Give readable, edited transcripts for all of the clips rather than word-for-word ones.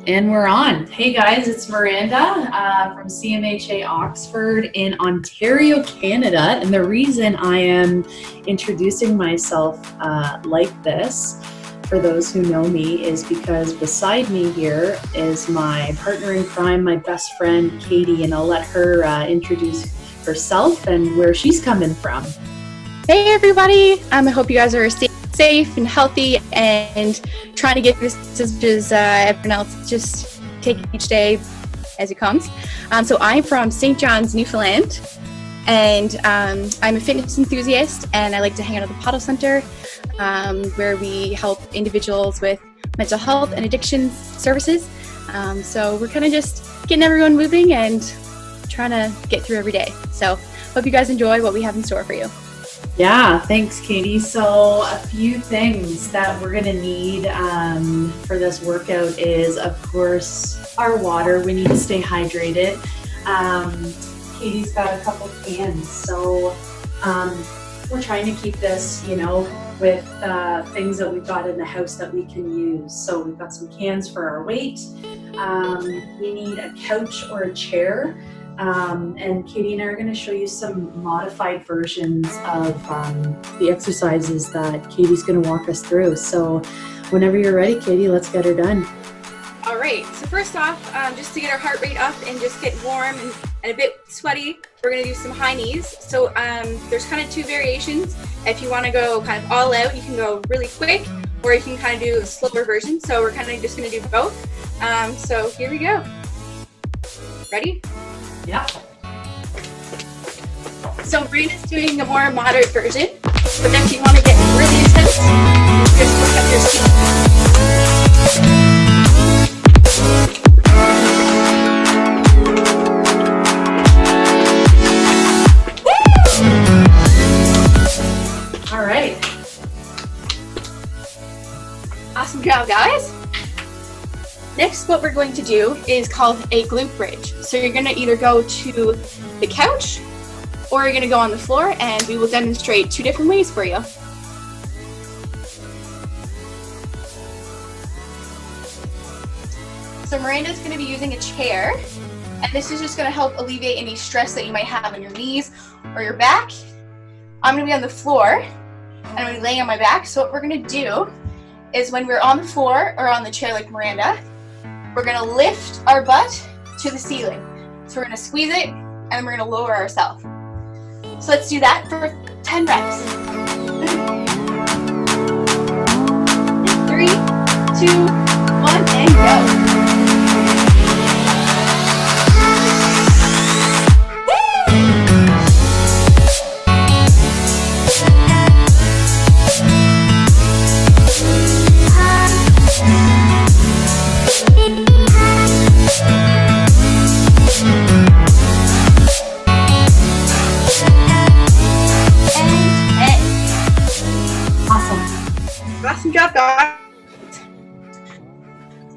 And we're on. Hey guys, it's Miranda from CMHA Oxford in Ontario, Canada. And the reason I am introducing myself like this, for those who know me, is because beside me here is my partner in crime, my best friend, Katie, and I'll let her introduce herself and where she's coming from. Hey everybody, I hope you guys are safe and healthy and trying to get this as everyone else, just take each day as it comes. So I'm from St. John's, Newfoundland, and I'm a fitness enthusiast, and I like to hang out at the Paddle Center where we help individuals with mental health and addiction services. So we're kind of just getting everyone moving and trying to get through every day. So hope you guys enjoy what we have in store for you. Yeah, thanks, Katie. So a few things that we're gonna need for this workout is, of course, our water. We need to stay hydrated. Katie's got a couple cans, so we're trying to keep this, with things that we've got in the house that we can use. So we've got some cans for our weight. We need a couch or a chair. And Katie and I are going to show you some modified versions of the exercises that Katie's going to walk us through. So whenever you're ready, Katie, let's get her done. All right, so first off, just to get our heart rate up and just get warm and a bit sweaty, we're going to do some high knees. So there's kind of two variations. If you want to go kind of all out, you can go really quick, or you can kind of do a slower version. So we're kind of just going to do both. So here we go. Ready? Yeah. So Miranda's doing a more moderate version, but then if you want to get really intense, just push up your feet. All right. Awesome job, guys. Next, what we're going to do is called a glute bridge. So you're going to either go to the couch or you're going to go on the floor, and we will demonstrate two different ways for you. So Miranda's going to be using a chair, and this is just going to help alleviate any stress that you might have on your knees or your back. I'm going to be on the floor, and I'm going to be laying on my back. So what we're going to do is, when we're on the floor or on the chair like Miranda, we're going to lift our butt to the ceiling. So we're going to squeeze it, and we're going to lower ourselves. So let's do that for 10 reps. 3, 2, 1, and go. Awesome job, guys.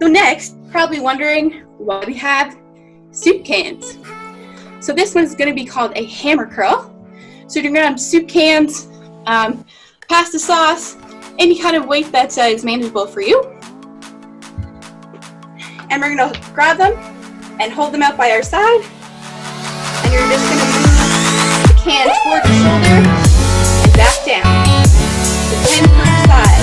So next, probably wondering why we have soup cans. So this one's going to be called a hammer curl. So you're going to have soup cans, pasta sauce, any kind of weight that is manageable for you. And we're going to grab them and hold them out by our side. And you're just going to move the can towards your shoulder and back down. So 10 per side.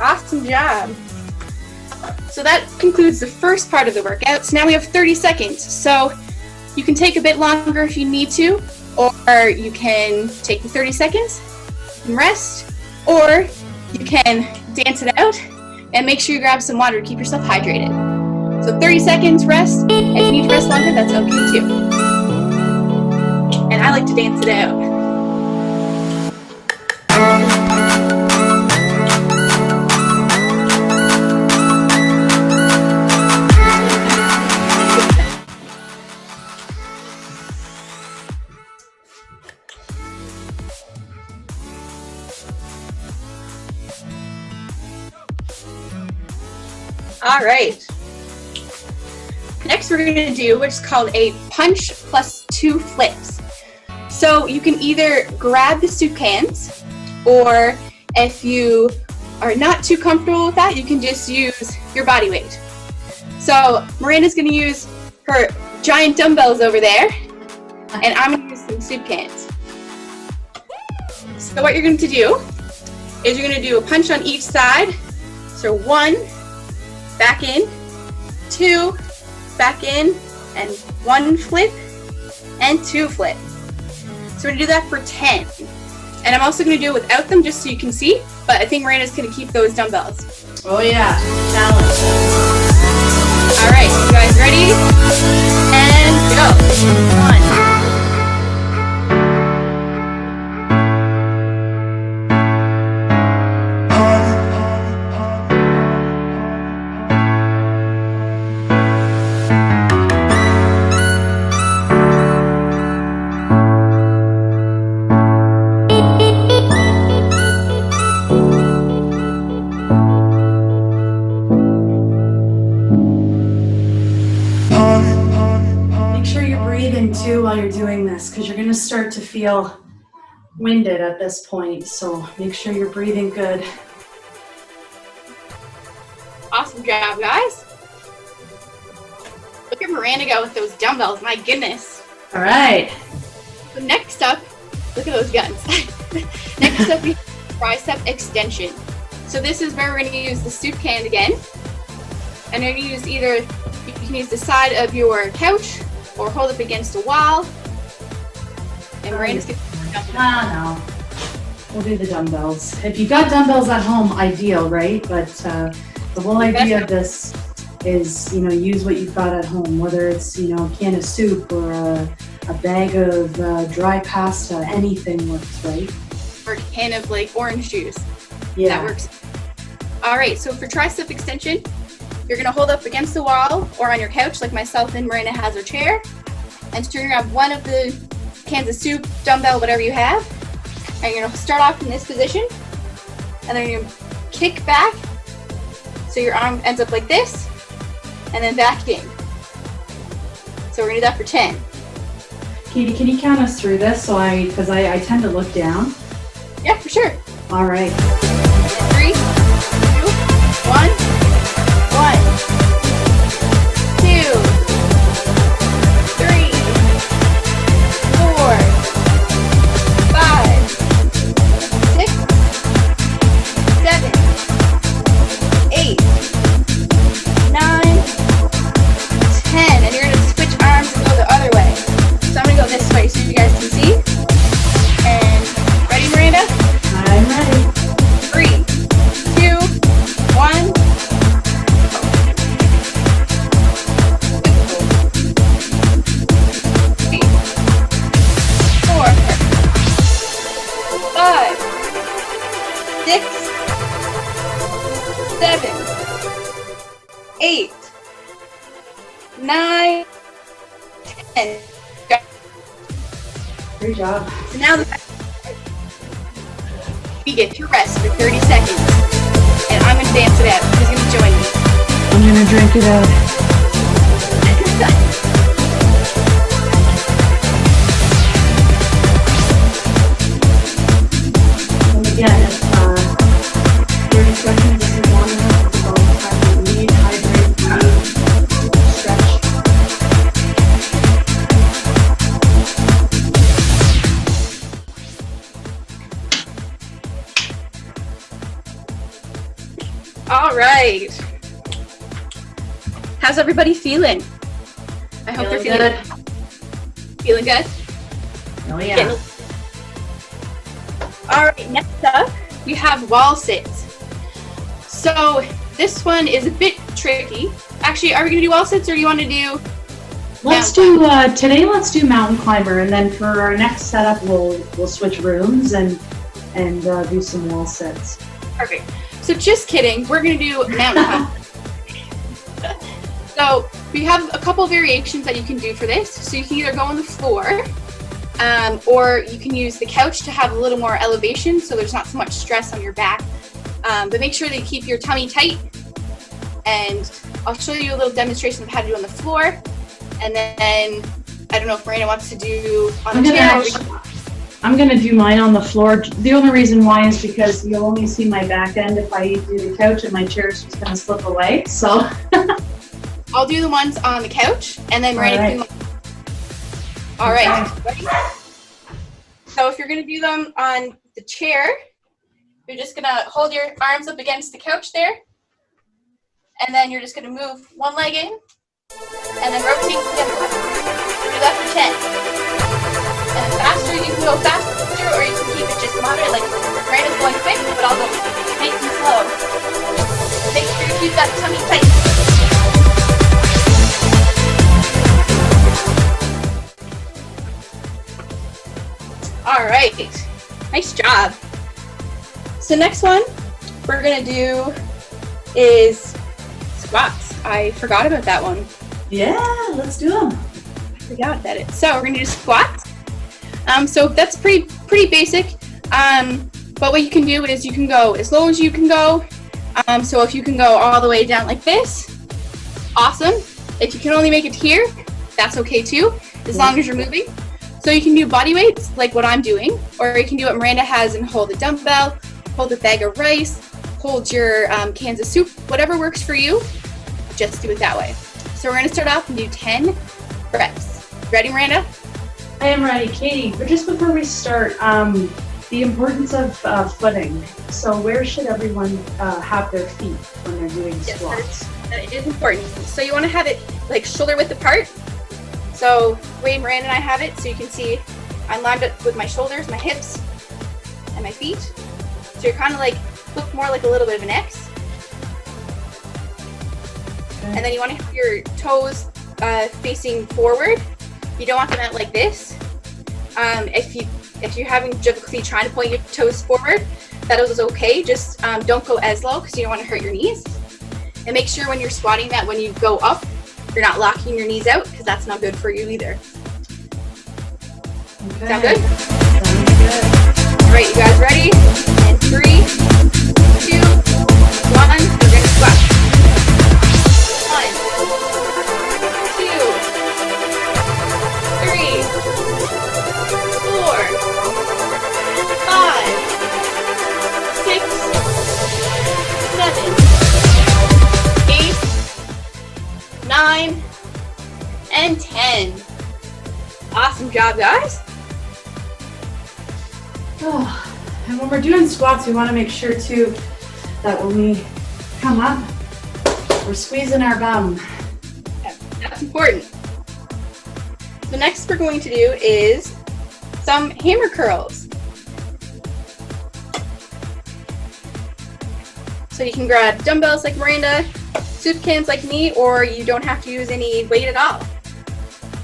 Awesome job. So that concludes the first part of the workout. So now we have 30 seconds. So you can take a bit longer if you need to, or you can take the 30 seconds and rest, or you can dance it out and make sure you grab some water to keep yourself hydrated. So 30 seconds, rest. If you need to rest longer, that's okay too. And I like to dance it out. All right. Next, we're going to do what's called a punch plus 2 flips. So you can either grab the soup cans, or if you are not too comfortable with that, you can just use your body weight. So Miranda's going to use her giant dumbbells over there, and I'm going to use some soup cans. So what you're going to do is you're going to do a punch on each side. So 1, back in, 2, back in, and 1 flip, and 2 flip. So we're gonna do that for 10. And I'm also gonna do it without them just so you can see, but I think Miranda's gonna keep those dumbbells. Oh yeah, challenge. All right, you guys ready? And go. 1. While you're doing this, because you're going to start to feel winded at this point, so make sure you're breathing good. Awesome job, guys. Look at Miranda go with those dumbbells, my goodness. All right. So next up, look at those guns. Next up, we have Tricep Extension. So this is where we're going to use the soup can again. And you're going to use you can use the side of your couch, or hold up against a wall. And Miranda's going to jump. No. We'll do the dumbbells. If you've got dumbbells at home, ideal, right? But the whole idea of this is, use what you've got at home, whether it's, a can of soup or a bag of dry pasta, anything works, right? Or a can of orange juice. Yeah. That works. All right, so for tricep extension, you're gonna hold up against the wall or on your couch like myself and Miranda has her chair. And so you're gonna grab one of the cans of soup, dumbbell, whatever you have. And you're gonna start off in this position. And then you're gonna kick back. So your arm ends up like this. And then back in. So we're gonna do that for 10. Katie, can you count us through this? Because I tend to look down. Yeah, for sure. All right. 3, 2, 1. 1, 2, 3, 4, 5, 6, 7, 8, 9, 10. And you're going to switch arms and go the other way. So I'm going to go this way so you guys can see. And ready, Miranda? I'm ready. 3, 2, 1. 6, 7, 8, 9, 10. Great job. So now we get to rest for 30 seconds. And I'm going to dance it out. Who's going to join me? I'm going to drink it out. Again, if 30 seconds is long enough, it's all the time you need. Hydrate, breathe, stretch. All right. How's everybody feeling? I hope they're feeling good. Feeling good? Oh yeah. All right, next up, we have wall sits. So this one is a bit tricky. Actually, are we gonna do wall sits or do you want to do? Today let's do mountain climber, and then for our next setup we'll switch rooms and do some wall sits. Perfect. So just kidding, we're gonna do mountain climber. So we have a couple variations that you can do for this. So you can either go on the floor, or you can use the couch to have a little more elevation so there's not so much stress on your back. But make sure that you keep your tummy tight and I'll show you a little demonstration of how to do on the floor, and then I don't know if Miranda wants to do on the chair. I'm gonna do mine on the floor. The only reason why is because you'll only see my back end if I do the couch, and my chair's just gonna slip away, so. I'll do the ones on the couch, and then Miranda can. All right. Ready? So if you're gonna do them on the chair, you're just gonna hold your arms up against the couch there, and then you're just gonna move one leg in, and then rotate to the other one. Do that for 10. And faster, you can go faster, or you can keep it just moderate, like Miranda's going quick, but I'll go nice and slow. Make sure you keep that tummy tight. All right, nice job. So next one we're gonna do is squats. I forgot about that one. Yeah, let's do them. I forgot about it. So we're gonna do squats. So that's pretty basic. But what you can do is you can go as low as you can go. So if you can go all the way down like this, awesome. If you can only make it here, that's okay too, as long as you're moving. So you can do body weights like what I'm doing, or you can do what Miranda has and hold a dumbbell, hold a bag of rice, hold your cans of soup, whatever works for you, just do it that way. So we're gonna start off and do 10 reps. Ready, Miranda? I am ready, Katie. But just before we start, the importance of footing. So where should everyone have their feet when they're doing squats? That is important. So you want to have it like shoulder width apart. So the way Miranda and I have it, so you can see I'm lined up with my shoulders, my hips, and my feet. So you're kind of like, look more like a little bit of an X. Okay. And then you want to have your toes facing forward. You don't want them out like this. If you're having difficulty trying to point your toes forward, that is okay. Just don't go as low because you don't want to hurt your knees. And make sure when you're squatting that when you go up, you're not locking your knees out because that's not good for you either. Okay. Sound good? Sounds good. All right, you guys ready? And 3, 2, 1, we're gonna squat. 1, 2, 3, 4, 5, 6, 7, 8, 9, and 10. Awesome job, guys. Oh, and when we're doing squats, we want to make sure too that when we come up, we're squeezing our bum. That's important. The next we're going to do is some hammer curls. So you can grab dumbbells like Miranda, soup cans like me, or you don't have to use any weight at all.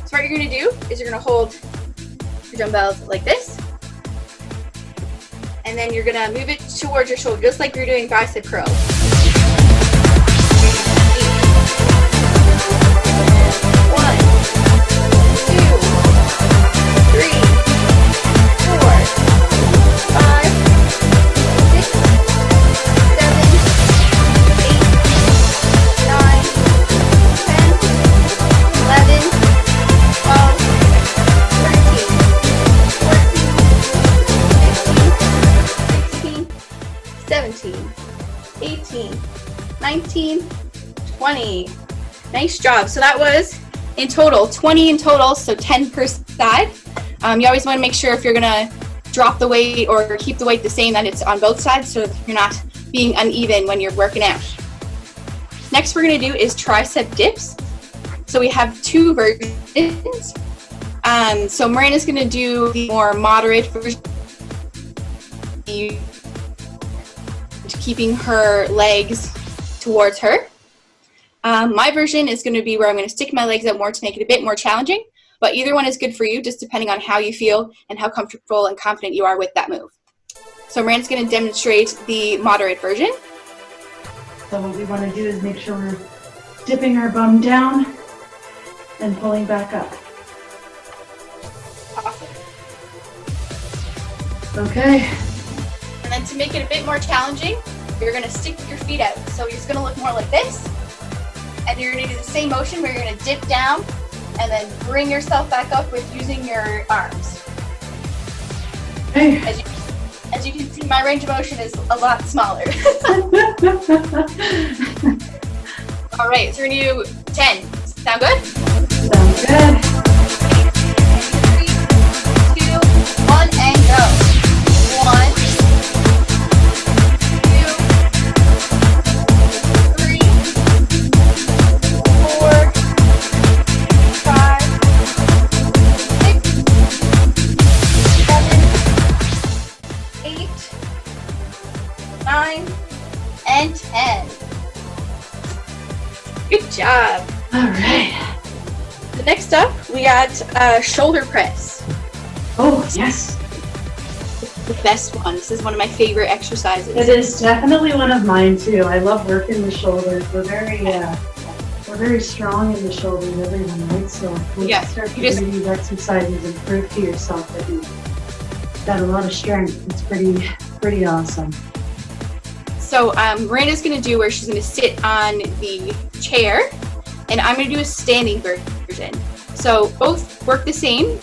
So what you're gonna do is you're gonna hold your dumbbells like this, and then you're gonna move it towards your shoulder, just like you're doing bicep curls. 1, 2, 3, 4, 5, 6, 7, 8, 9, 10, 11, 12, 13, 14, 15, 16, 17, 18, 19, 20. Nice job. So that was in total 20 in total, so 10 per side. You always want to make sure if you're gonna drop the weight or keep the weight the same that it's on both sides, so you're not being uneven when you're working out. Next we're gonna do is tricep dips. So we have 2 versions. So Miranda's gonna do the more moderate version, keeping her legs towards her. My version is going to be where I'm going to stick my legs out more to make it a bit more challenging, but either one is good for you, just depending on how you feel and how comfortable and confident you are with that move. So Miranda's going to demonstrate the moderate version. So what we want to do is make sure we're dipping our bum down and pulling back up. Awesome. Okay. And then to make it a bit more challenging, you're going to stick your feet out. So you're just going to look more like this. and you're gonna do the same motion where you're gonna dip down and then bring yourself back up with using your arms. Okay. As you can see, my range of motion is a lot smaller. All right, so we're gonna do 10. Sound good? Sounds good. 3, 2, 1, and go. 1, 2, 3, 4, 5, 6, 7, 8, 9, and 10. Good job. All right. The next up, we got shoulder press. Oh, yes. The best one. This is one of my favorite exercises. It is definitely one of mine too. I love working the shoulders. We're very strong in the shoulders, everyone, right? So when you start to do these exercises and prove to yourself that you've got a lot of strength, it's pretty awesome. So Miranda's going to do where she's going to sit on the chair, and I'm going to do a standing version. So both work the same.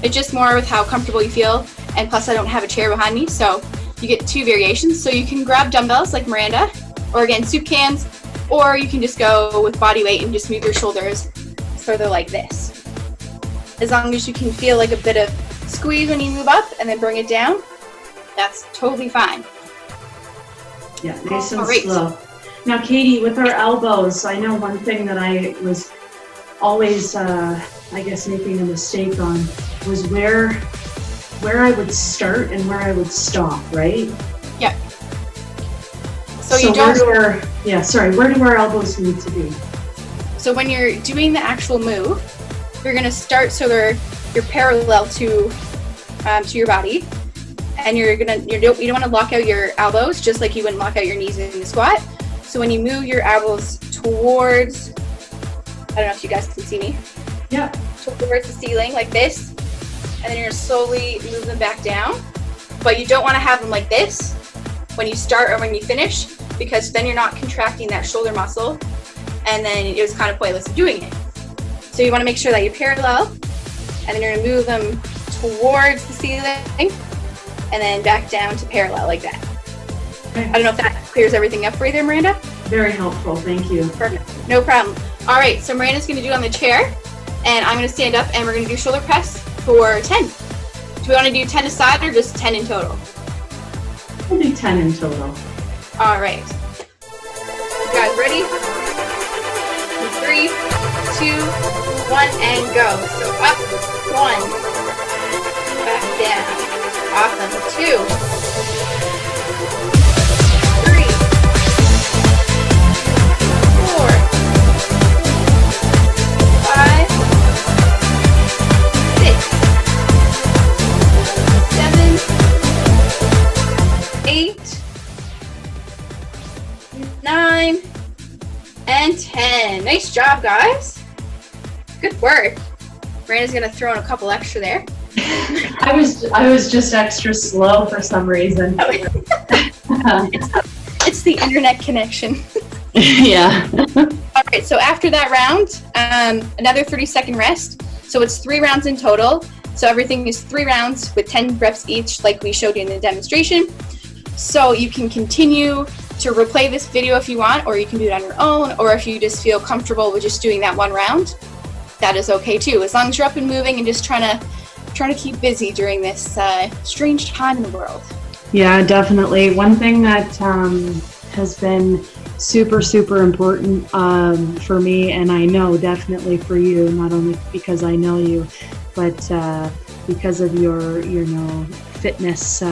It's just more with how comfortable you feel, and plus I don't have a chair behind me, so you get 2 variations. So you can grab dumbbells like Miranda, or again soup cans, or you can just go with body weight and just move your shoulders so they're like this. As long as you can feel like a bit of squeeze when you move up and then bring it down, that's totally fine. Yeah, nice and slow. Now, Katie, with our elbows, I know one thing that I was always, I guess, making a mistake on was where I would start and where I would stop, right? Yeah. So you don't. Where do our elbows need to be? So when you're doing the actual move, you're gonna start so you're parallel to your body. And you don't want to lock out your elbows just like you wouldn't lock out your knees in the squat. So when you move your elbows towards, I don't know if you guys can see me. Yeah. Towards the ceiling like this, and then you're gonna slowly move them back down. But you don't want to have them like this when you start or when you finish, because then you're not contracting that shoulder muscle, and then it was kind of pointless of doing it. So you want to make sure that you're parallel, and then you're gonna move them towards the ceiling, and then back down to parallel like that. Okay. I don't know if that clears everything up for you there, Miranda? Very helpful, thank you. Perfect, no problem. All right, so Miranda's gonna do it on the chair, and I'm gonna stand up and we're gonna do shoulder press for 10. Do we wanna do 10 aside or just 10 in total? We'll do 10 in total. All right. You guys ready? 3, 2, 1, and go. So up, 1, back down. Awesome. 2, 3, 4, 5, 6, 7, 8, 9, and 10. Nice job, guys. Good work. Miranda's gonna throw in a couple extra there. I was just extra slow for some reason. It's the internet connection. Yeah. All right, so after that round, another 30-second rest. So it's 3 rounds in total. So everything is 3 rounds with 10 reps each, like we showed you in the demonstration. So you can continue to replay this video if you want, or you can do it on your own, or if you just feel comfortable with just doing that 1 round, that is okay too. As long as you're up and moving and just trying to keep busy during this strange time in the world. Yeah, definitely. One thing that has been super important for me, and I know definitely for you, not only because I know you, but because of your fitness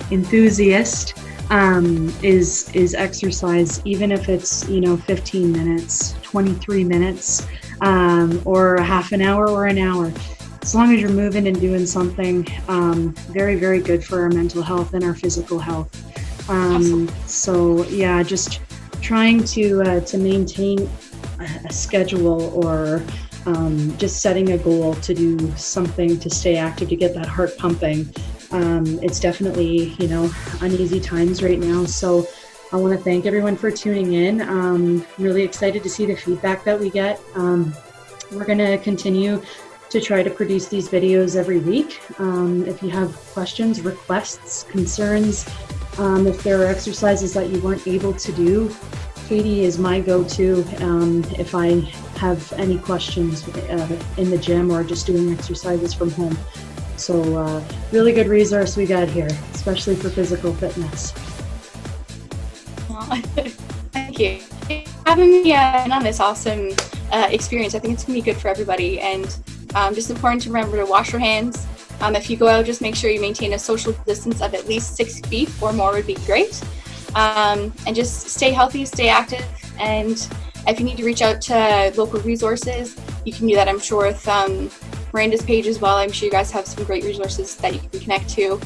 enthusiast, is exercise, even if it's 15 minutes, 23 minutes, or a half an hour or an hour. As long as you're moving and doing something, very, very good for our mental health and our physical health. So yeah, just trying to maintain a schedule, or just setting a goal to do something to stay active, to get that heart pumping. It's definitely, uneasy times right now. So I want to thank everyone for tuning in. Really excited to see the feedback that we get. We're going to continue to try to produce these videos every week. If you have questions, requests, concerns, if there are exercises that you weren't able to do, Katie is my go-to if I have any questions in the gym or just doing exercises from home. So really good resource we got here, especially for physical fitness. Thank you. Having me on this awesome experience, I think it's going to be good for everybody. And just important to remember to wash your hands. If you go out, just make sure you maintain a social distance of at least 6 feet or more would be great. And just stay healthy, stay active. And if you need to reach out to local resources, you can do that, I'm sure, with Miranda's page as well. I'm sure you guys have some great resources that you can connect to.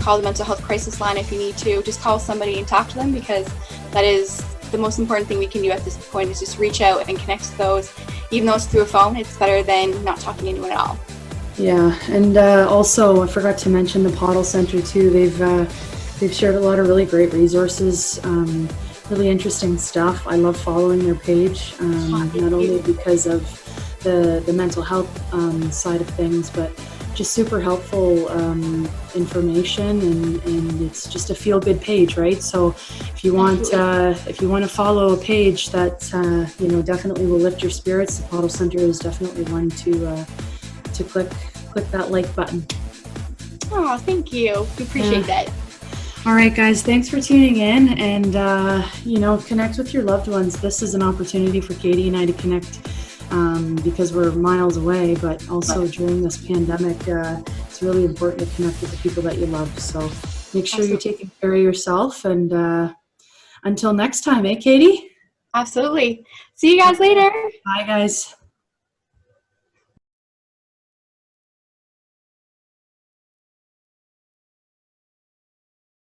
Call the mental health crisis line if you need to. Just call somebody and talk to them, because that is the most important thing we can do at this point, is just reach out and connect to those. Even though it's through a phone, it's better than not talking to anyone at all. Yeah, and also I forgot to mention the Paddle Center too. They've shared a lot of really great resources, really interesting stuff. I love following their page, not only because of the mental health side of things, but just super helpful information, and it's just a feel-good page, right? So if you want to follow a page that definitely will lift your spirits, the Paddle Center is definitely one to click that like button. Oh, thank you. We appreciate that. All right, guys, thanks for tuning in, and connect with your loved ones. This is an opportunity for Katie and I to connect. Because we're miles away, but also during this pandemic, it's really important to connect with the people that you love. So make sure you're taking care of yourself, and until next time, Katie? Absolutely. See you guys later. Bye, guys.